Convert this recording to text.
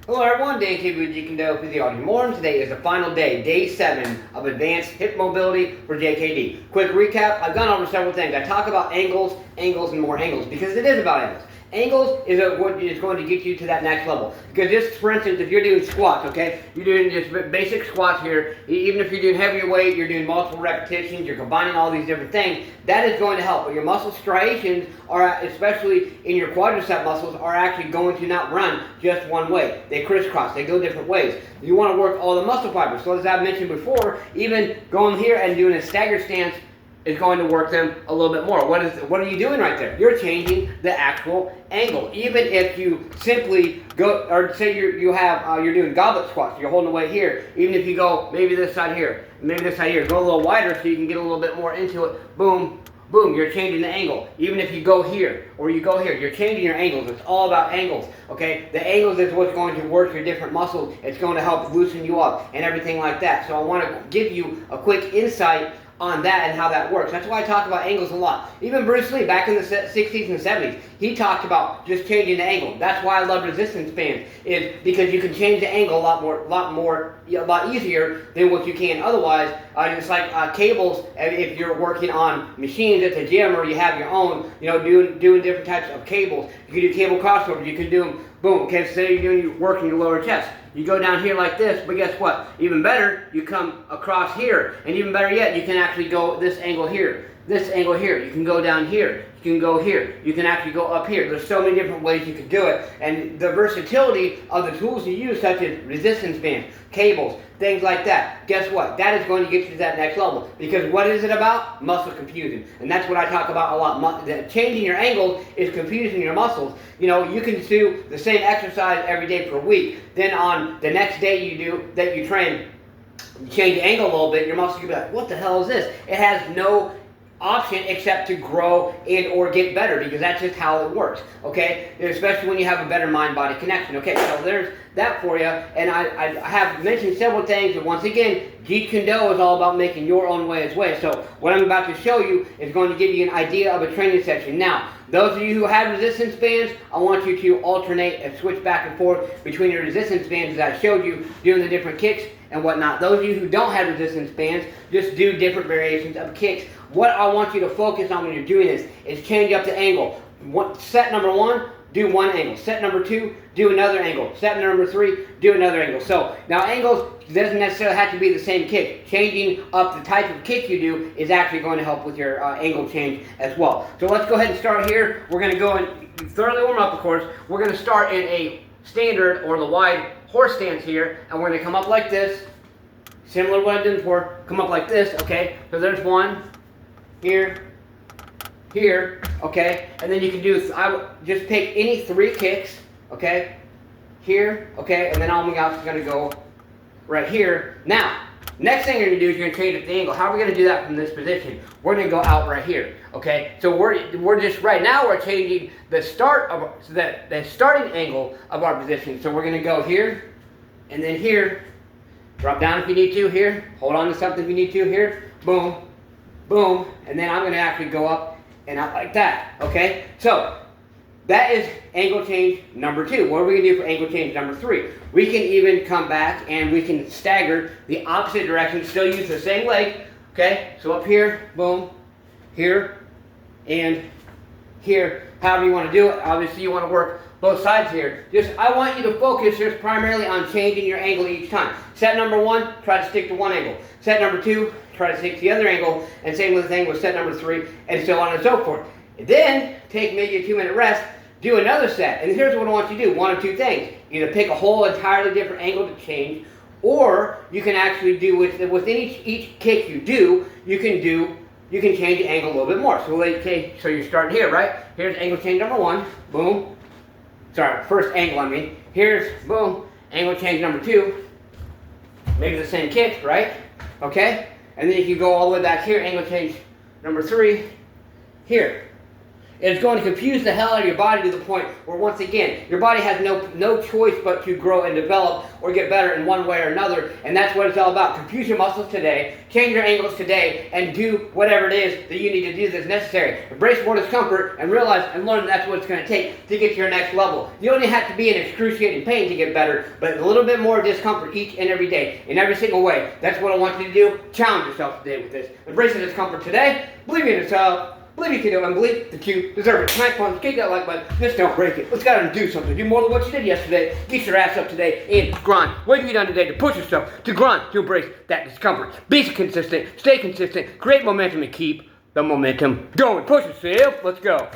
Hello everyone, JKD with Jeet and Physiology More, and today is the final day, day 7 of advanced hip mobility for JKD. Quick recap, I've gone over several things. I talk about angles, and more angles, because it is about angles. Angles is what is going to get you to that next level. Because just, for instance, if you're doing squats, okay, you're doing just basic squats here, even if you're doing heavier weight, you're doing multiple repetitions, you're combining all these different things, that is going to help. But your muscle striations are, especially in your quadricep muscles, are actually going to not run just one way. They crisscross, they go different ways. You want to work all the muscle fibers. So as I mentioned before, even going here and doing a staggered stance is going to work them a little bit more. What are you doing right there? You're changing the actual angle. Even if you simply go, or say you're doing goblet squats, you're holding the weight here. Even if you go maybe this side here, maybe this side here, go a little wider so you can get a little bit more into it. Boom, boom, you're changing the angle. Even if you go here or you go here, you're changing your angles. It's all about angles, okay? The angles is what's going to work your different muscles. It's going to help loosen you up and everything like that. So I want to give you a quick insight on that and how that works. That's why I talk about angles a lot. Even Bruce Lee, back in the 60s and 70s, he talked about just changing the angle. That's why I love resistance bands, is because you can change the angle a lot easier than what you can otherwise. Just like cables, if you're working on machines at the gym or you have your own, doing different types of cables. You can do cable crossovers. You can do them, boom, okay, so you're working your lower chest. You go down here like this, but guess what? Even better, you come across here. And even better yet, you can actually go this angle here. This angle here. You can go down here. You can go here. You can actually go up here. There's so many different ways you can do it. And the versatility of the tools you use, such as resistance bands, cables, things like that, guess what? That is going to get you to that next level. Because what is it about? Muscle confusion. And that's what I talk about a lot. Changing your angles is confusing your muscles. You can do the same exercise every day for a week. Then on the next day you train, you change the angle a little bit, your muscles can be like, what the hell is this? It has no option except to grow and or get better, because that's just how it works, okay? Especially when you have a better mind-body connection. Okay, so there's that for you. And I have mentioned several things, and once again, Jeet Kune is all about making your own way as way. So what I'm about to show you is going to give you an idea of a training section. Now, those of you who have resistance bands, I want you to alternate and switch back and forth between your resistance bands as I showed you, doing the different kicks and whatnot. Those of you who don't have resistance bands, just do different variations of kicks. What I want you to focus on when you're doing this is change up the angle. Set number 1, do one angle. Set number 2, do another angle. Set number 3, do another angle. So now angles doesn't necessarily have to be the same kick. Changing up the type of kick you do is actually going to help with your angle change as well. So let's go ahead and start here. We're going to go and thoroughly warm up, of course. We're going to start in a standard or the wide horse stance here, and we're going to come up like this. Similar to what I did before. Come up like this, okay? So there's one. Here, here, okay, and then you can do, I would just pick any 3 kicks, okay, here, okay, and then I'm going to go right here. Now, next thing you're going to do is you're going to change up the angle. How are we going to do that from this position? We're going to go out right here, okay, so we're just, right now we're changing the the starting angle of our position. So we're going to go here, and then here, drop down if you need to here, hold on to something if you need to here, boom, boom, and then I'm going to actually go up and out like that, okay? So, that is angle change number 2. What are we going to do for angle change number 3? We can even come back and we can stagger the opposite direction, still use the same leg, okay? So up here, boom, here, and here, however you want to do it. Obviously you want to work both sides here. I want you to focus just primarily on changing your angle each time. Set number 1, try to stick to one angle. Set number 2, try to stick to the other angle, and same with the thing with set number 3, and so on and so forth. And then, take maybe a 2-minute rest, do another set, and here's what I want you to do, 1 of 2 things. Either pick a whole entirely different angle to change, or you can actually do, within each kick you do, you can change the angle a little bit more. So you're starting here, right? Here's angle change number 1, boom. Sorry, first angle I mean. Here's, boom, angle change number 2. Maybe the same kick, right? Okay? And then you can go all the way back here, angle change number 3, here. It's going to confuse the hell out of your body to the point where, once again, your body has no choice but to grow and develop or get better in one way or another. And that's what it's all about. Confuse your muscles today, change your angles today, and do whatever it is that you need to do that's necessary. Embrace more discomfort and realize and learn that's what it's going to take to get to your next level. You don't have to be in excruciating pain to get better, but a little bit more discomfort each and every day, in every single way. That's what I want you to do. Challenge yourself today with this. Embrace the discomfort today. Believe in yourself. Believe you can do it, and believe that you deserve it. Smash one, kick that like button, just don't break it. Let's go out and do something. Do more than what you did yesterday. Get your ass up today and grind. What have you done today to push yourself, to grind, to embrace that discomfort? Be consistent, stay consistent, create momentum, and keep the momentum going. Push yourself. Let's go.